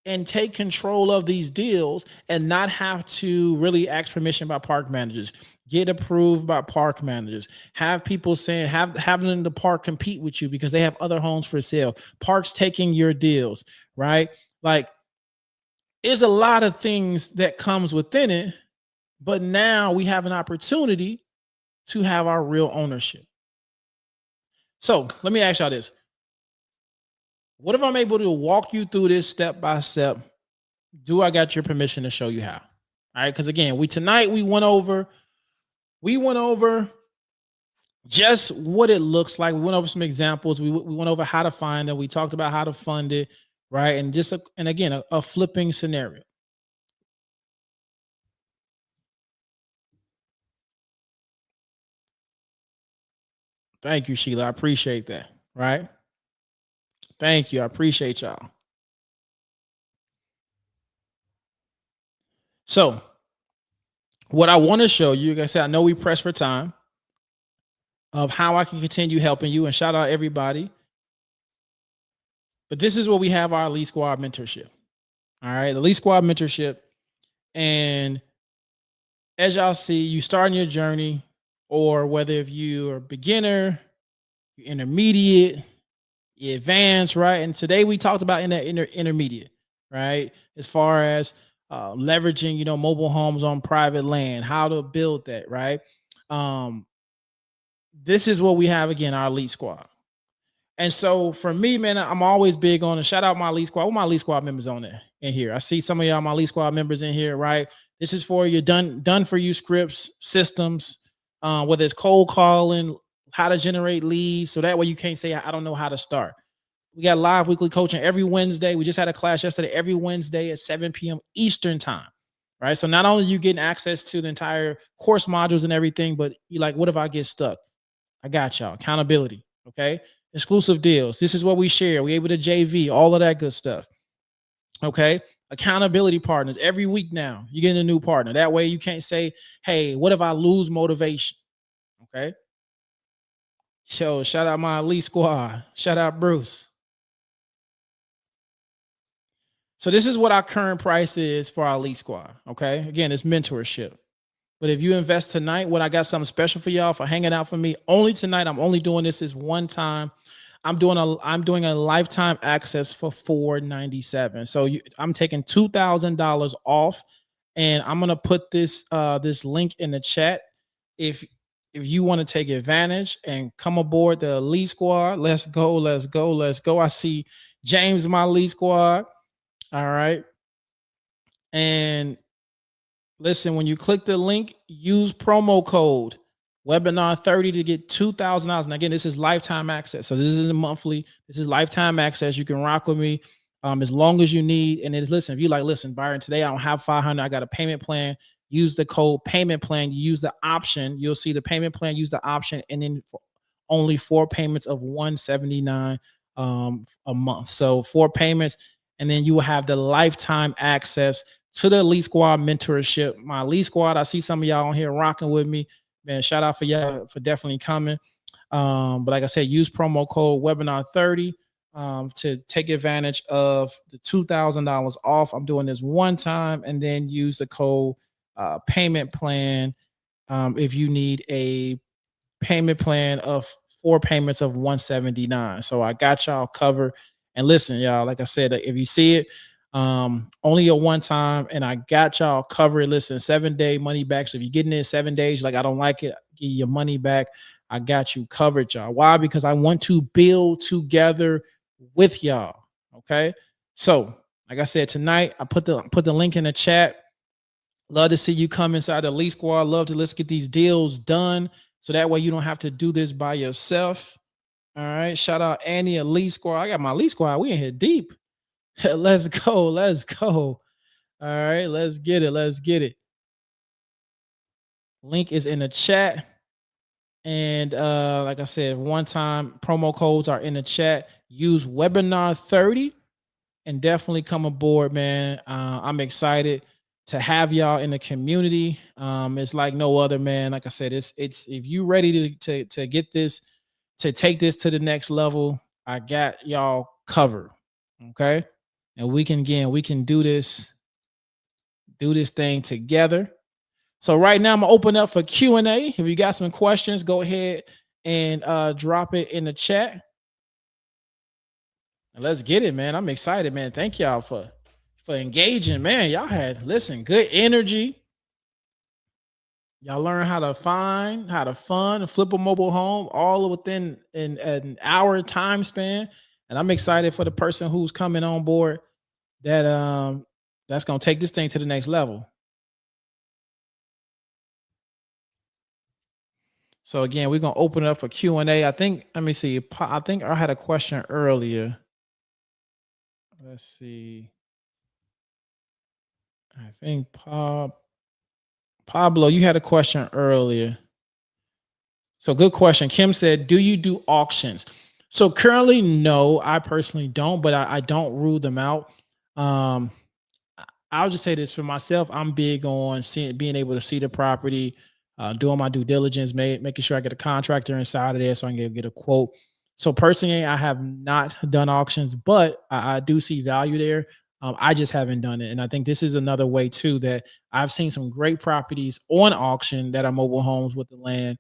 and take control of these deals and not have to really ask permission by park managers, get approved by park managers, have people saying, having the park compete with you because they have other homes for sale, parks taking your deals, right? Like, there's a lot of things that comes within it, but now we have an opportunity to have our real ownership. So let me ask y'all this. What if I'm able to walk you through this step by step? Do I got your permission to show you how? All right. Because again, we went over just what it looks like. We went over some examples. We went over how to find it. We talked about how to fund it, right? And just a flipping scenario. Thank you, Sheila. I appreciate that. Right. Thank you. I appreciate y'all. So, what I want to show you, like I said, I know we press for time, of how I can continue helping you, and shout out everybody. But this is what we have our Elite Squad mentorship. All right, the Elite Squad mentorship. And as y'all see, you starting your journey, or whether if you're a beginner, you're intermediate, you advanced, right? And today we talked about intermediate, right? As far as leveraging, mobile homes on private land, how to build that, right? This is what we have again, our Elite Squad. And so for me, man, I'm always big on, and shout out my Elite Squad. All my Elite Squad members on there in here. I see some of y'all, my Elite Squad members in here, right? This is for your done for you scripts, systems, whether it's cold calling, how to generate leads. So that way you can't say, I don't know how to start. We got live weekly coaching every Wednesday. We just had a class yesterday, every Wednesday at 7 p.m. Eastern time, right? So not only are you getting access to the entire course modules and everything, but you're like, what if I get stuck? I got y'all. Accountability, okay? Exclusive deals. This is what we share. We able to JV, all of that good stuff. Okay. Accountability partners every week now. You're getting a new partner. That way you can't say, hey, what if I lose motivation? Okay. So shout out my Elite Squad. Shout out Bruce. So this is what our current price is for our Elite Squad. Okay. Again, it's mentorship. But if you invest tonight, I got something special for y'all for hanging out for me. Only tonight, I'm only doing this one time. I'm doing a lifetime access for $497. So I'm taking $2,000 off, and I'm gonna put this link in the chat. If you want to take advantage and come aboard the Elite Squad, let's go. I see James, my lead squad. All right. And listen, when you click the link, use promo code webinar 30 to get $2,000. And again, this is lifetime access. So this isn't monthly. This is lifetime access. You can rock with me as long as you need. And then listen, if you like, listen, Byron, today I don't have 500. I got a payment plan. Use the code payment plan. You use the option. You'll see the payment plan. Use the option, and then for only 4 payments of 179 a month. So 4 payments, and then you will have the lifetime access to the Elite Squad mentorship. My Elite Squad, I see some of y'all on here rocking with me. Man, shout out for y'all for definitely coming. But like I said, use promo code webinar 30 to take advantage of the $2,000 off. I'm doing this one time, and then use the code payment plan if you need a payment plan of 4 payments of 179. So I got y'all covered. And listen, y'all, like I said, if you see it, only a one time, and I got y'all covered. Listen, 7-day money back. So if you're getting it in 7 days, like I don't like it, give you your money back. I got you covered, y'all. Why? Because I want to build together with y'all. Okay. So, like I said, tonight I put the link in the chat. Love to see you come inside the Elite Squad. Let's get these deals done, so that way you don't have to do this by yourself. All right. Shout out Annie, Elite Squad. I got my Elite Squad. We in here deep. Let's go. Let's go. All right. Let's get it. Let's get it. Link is in the chat. And like I said, one time promo codes are in the chat. Use webinar 30 and definitely come aboard, man. I'm excited to have y'all in the community. It's like no other, man. Like I said, it's if you ready to get this, to take this to the next level, I got y'all covered. Okay. And we can do this thing together. So right now I'm gonna open up for Q&A. If you got some questions, go ahead and drop it in the chat. And let's get it, man. I'm excited, man. Thank y'all for engaging, man. Y'all had good energy. Y'all learn how to fund and flip a mobile home all within an hour time span. And I'm excited for the person who's coming on board that's gonna take this thing to the next level. So again, we're gonna open it up for Q&A. I think, let me see. I think I had a question earlier. Let's see. I think Pablo, you had a question earlier. So good question. Kim said, do you do auctions? So currently, no, I personally don't, but I don't rule them out. I'll just say this for myself. I'm big on being able to see the property, doing my due diligence, making sure I get a contractor inside of there so I can get a quote. So personally, I have not done auctions, but I do see value there. I just haven't done it. And I think this is another way too, that I've seen some great properties on auction that are mobile homes with the land,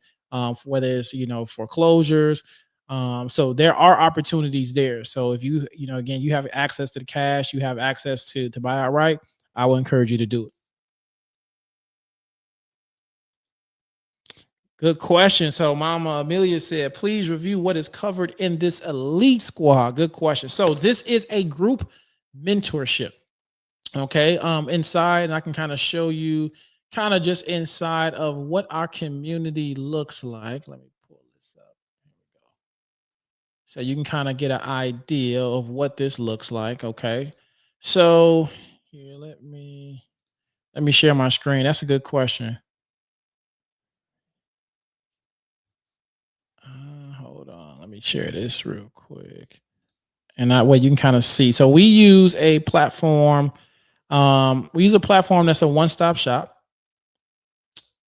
whether it's, foreclosures. So there are opportunities there. So if again, you have access to the cash, you have access to buy outright, I will encourage you to do it. Good question. So Mama Amelia said, please review what is covered in this Elite Squad. Good question. So this is a group mentorship. Okay. Inside, and I can kind of show you kind of just inside of what our community looks like. Let me pull this up. Here we go. So you can kind of get an idea of what this looks like. Okay. So here, let me share my screen. That's a good question. Hold on. Let me share this real quick. And that way you can kind of see. So we use a platform. That's a one-stop shop.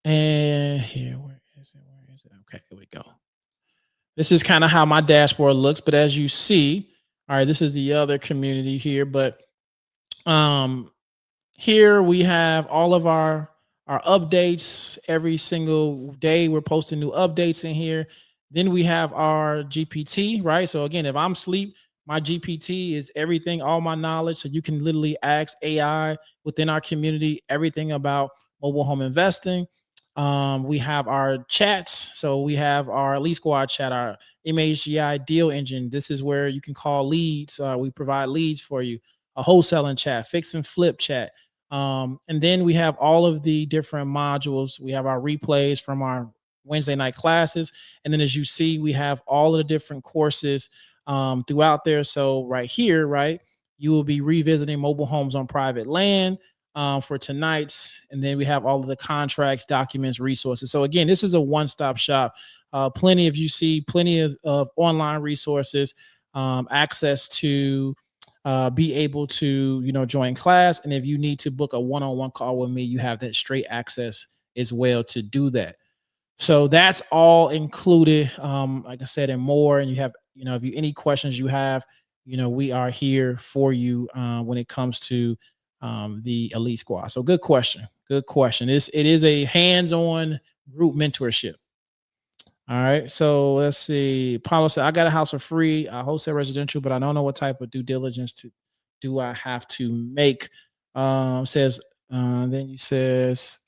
And here, where is it? Okay, here we go. This is kind of how my dashboard looks. But as you see, all right, this is the other community here. But here we have all of our updates. Every single day we're posting new updates in here. Then we have our GPT, right? So again, if I'm asleep, my GPT is everything, all my knowledge. So you can literally ask AI within our community everything about mobile home investing. We have our chats. So we have our Elite Squad chat, our MHGI deal engine. This is where you can call leads. We provide leads for you. A wholesaling chat, fix and flip chat. And then we have all of the different modules. We have our replays from our Wednesday night classes. And then as you see, we have all of the different courses throughout there. So right here, right, you will be revisiting mobile homes on private land for tonight's. And then we have all of the contracts, documents, resources. So again, this is a one-stop shop. Plenty of, you see, plenty of online resources, access to be able to, join class. And if you need to book a one-on-one call with me, you have that straight access as well to do that. So that's all included, like I said, and more. And you have, if you any questions you have, we are here for you when it comes to the Elite Squad. So good question. Good question. It is a hands-on group mentorship. All right. So let's see. Paulo said, I got a house for free. I wholesale residential, but I don't know what type of due diligence do I have to make. Says then you says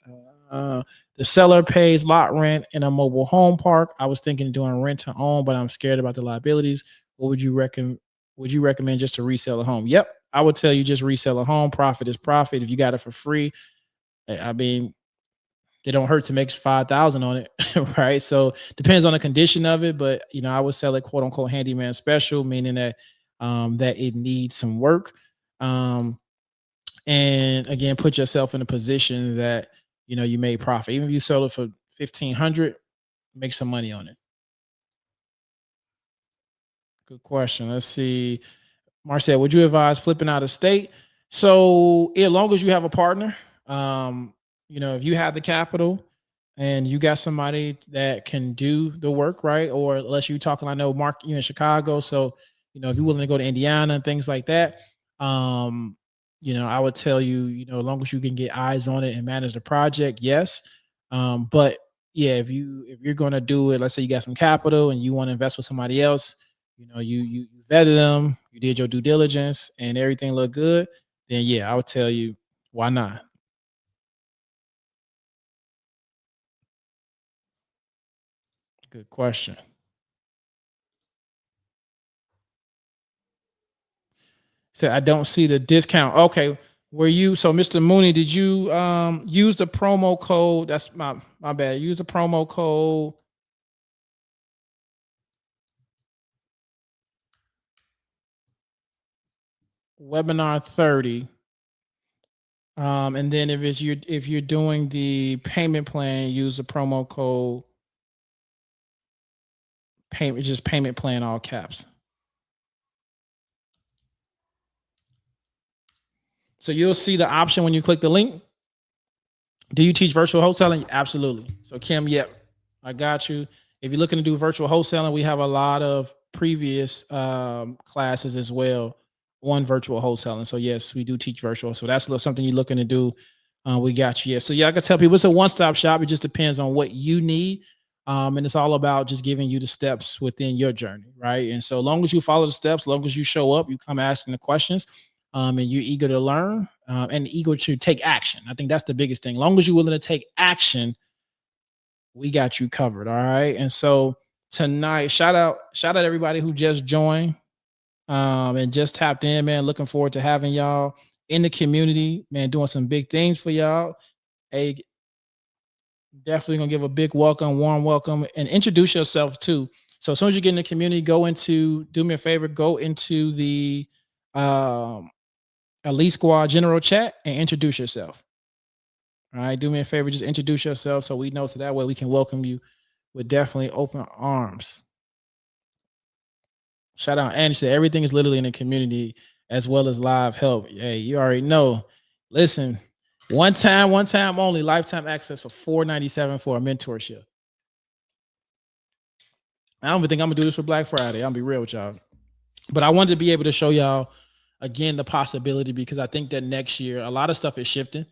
the seller pays lot rent in a mobile home park. I was thinking of doing rent to own, but I'm scared about the liabilities. What would you recommend? Would you recommend just to resell a home? Yep. I would tell you just resell a home. Profit is profit. If you got it for free, I mean, it don't hurt to make 5,000 on it, right? So depends on the condition of it, but I would sell it quote unquote handyman special, meaning that that it needs some work. And again, put yourself in a position that you made profit. Even if you sell it for 1,500, make some money on it. Good question. Let's see. Marcel, would you advise flipping out of state? So as long as you have a partner, if you have the capital and you got somebody that can do the work, right? Or unless you're talking, I know Mark, you in Chicago. So, if you're willing to go to Indiana and things like that, I would tell you, as long as you can get eyes on it and manage the project, yes. But yeah, if you're gonna do it, let's say you got some capital and you want to invest with somebody else, you vetted them, you did your due diligence, and everything looked good, then yeah, I would tell you, why not? Good question. So I don't see the discount. Okay. So Mr. Mooney, did you use the promo code? That's my bad. Use the promo code webinar 30. And then if you're doing the payment plan, use the promo code payment plan all caps. So you'll see the option when you click the link. Do you teach virtual wholesaling? Absolutely. So Kim, yep, I got you. If you're looking to do virtual wholesaling, we have a lot of previous classes as well on virtual wholesaling. So yes, we do teach virtual. So that's something you're looking to do. We got you. Yeah. So yeah, I can tell people it's a one-stop shop. It just depends on what you need. And it's all about just giving you the steps within your journey, right? And so long as you follow the steps, long as you show up, you come asking the questions, and you're eager to learn and eager to take action. I think that's the biggest thing. Long as you're willing to take action, we got you covered. All right. And so tonight, shout out everybody who just joined and just tapped in, man. Looking forward to having y'all in the community, man, doing some big things for y'all. Hey, definitely gonna give a big welcome, warm welcome, and introduce yourself too. So as soon as you get in the community, do me a favor, go into the Elite Squad general chat and introduce yourself. All right, do me a favor, just introduce yourself so we know, so that way we can welcome you with definitely open arms. Shout out Andy, said everything is literally in the community as well as live help. Hey, you already know. Listen, one time only, lifetime access for $497 for a mentorship. I don't even think I'm gonna do this for Black Friday. I'll be real with y'all. But I wanted to be able to show y'all again the possibility, because I think that next year a lot of stuff is shifting.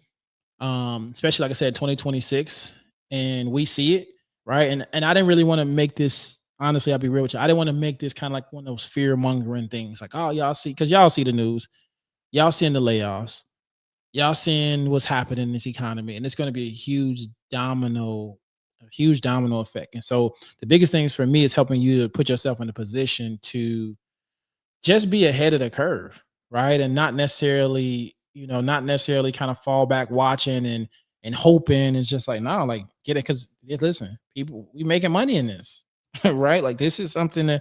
Especially like I said, 2026, and we see it, right? And I didn't really want to make this, honestly, I'll be real with you. I didn't want to make this kind of like one of those fear mongering things, like, oh, y'all see, because y'all see the news, y'all seeing the layoffs, y'all seeing what's happening in this economy, and it's going to be a huge a huge domino effect. And so the biggest things for me is helping you to put yourself in a position to just be ahead of the curve, right? And not necessarily, not necessarily kind of fall back watching and hoping. It's just like, no, like get it. Cause listen, people, we making money in this, right? Like this is something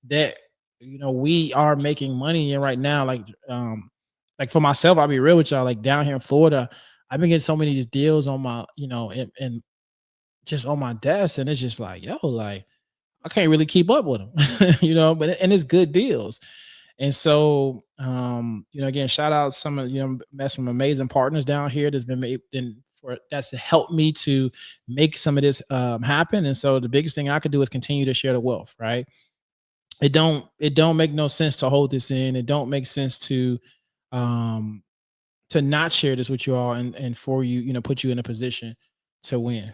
that we are making money in right now. Like for myself, I'll be real with y'all, like down here in Florida, I've been getting so many of these deals on my, and just on my desk. And it's just like, yo, like I can't really keep up with them, but and it's good deals. And so, again, shout out some of met some amazing partners down here that's been made for that's helped me to make some of this happen. And so the biggest thing I could do is continue to share the wealth, right? It don't make no sense to hold this in. It don't make sense um to not share this with you all and for you, put you in a position to win.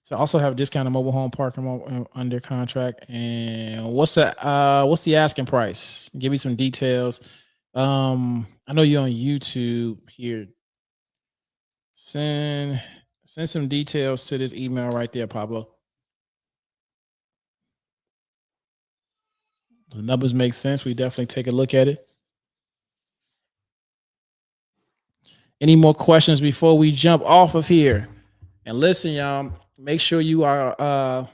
So I also have a discounted mobile home park under contract. And what's the asking price? Give me some details. I know you're on YouTube here. Send send some details to this email right there, Pablo. The numbers make sense. We definitely take a look at it. Any more questions before we jump off of here? And listen, y'all, make sure you are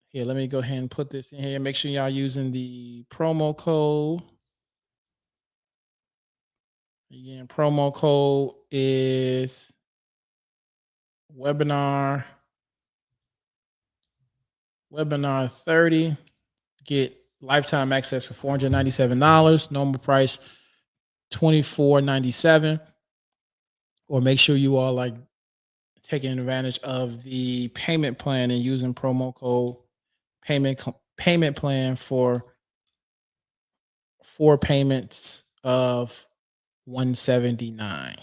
here. Let me go ahead and put this in here. Make sure y'all using the promo code. Again, promo code is webinar 30. Get lifetime access for $497. Normal price $24.97. Or make sure you are like taking advantage of the payment plan and using promo code payment plan for 4 payments of 179.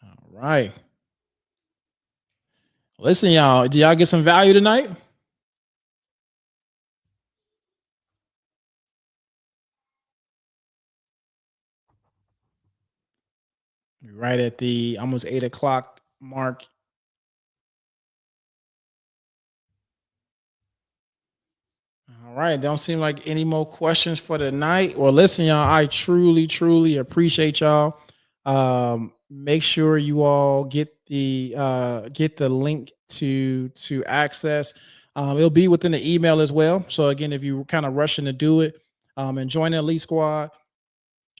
All right. Listen, y'all. Did y'all get some value tonight? Right at the almost 8 o'clock mark. All right. Don't seem like any more questions for tonight. Well, listen, y'all. I truly, truly appreciate y'all. Make sure you all get the link to access. It'll be within the email as well. So again, if you're kind of rushing to do it, and join the Elite Squad,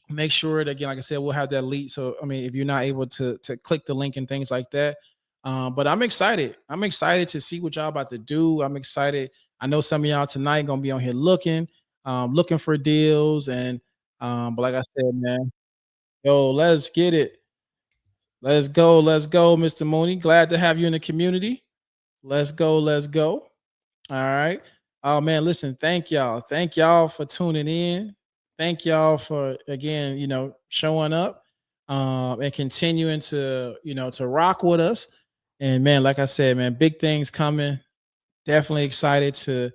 make sure that again, like I said, we'll have that lead. So I mean, if you're not able to click the link and things like that, but I'm excited. I'm excited to see what y'all about to do. I'm excited. I know some of y'all tonight gonna be on here looking for deals and but like I said, man, yo, let's get it. Let's go, Mr. Mooney. Glad to have you in the community. Let's go, let's go. All right. Oh man, listen, thank y'all. Thank y'all for tuning in. Thank y'all for again, showing up and continuing to rock with us. And man, like I said, man, big things coming. Definitely excited to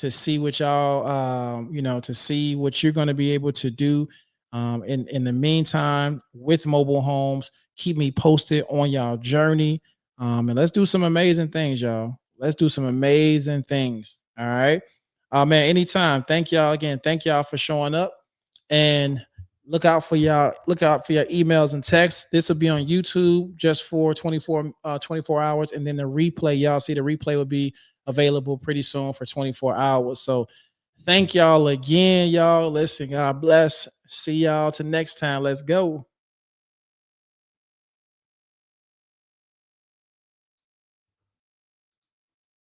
see what y'all to see what you're going to be able to do in the meantime with mobile homes. Keep me posted on y'all journey, and let's do some amazing things, y'all. Let's do some amazing things. All right. Man, anytime. Thank y'all again. Thank y'all for showing up, and look out for your emails and texts. This will be on YouTube just for 24 hours, and then the replay, y'all see the replay will be available pretty soon for 24 hours. So thank y'all again, y'all. Listen, God bless. See y'all till next time. Let's go.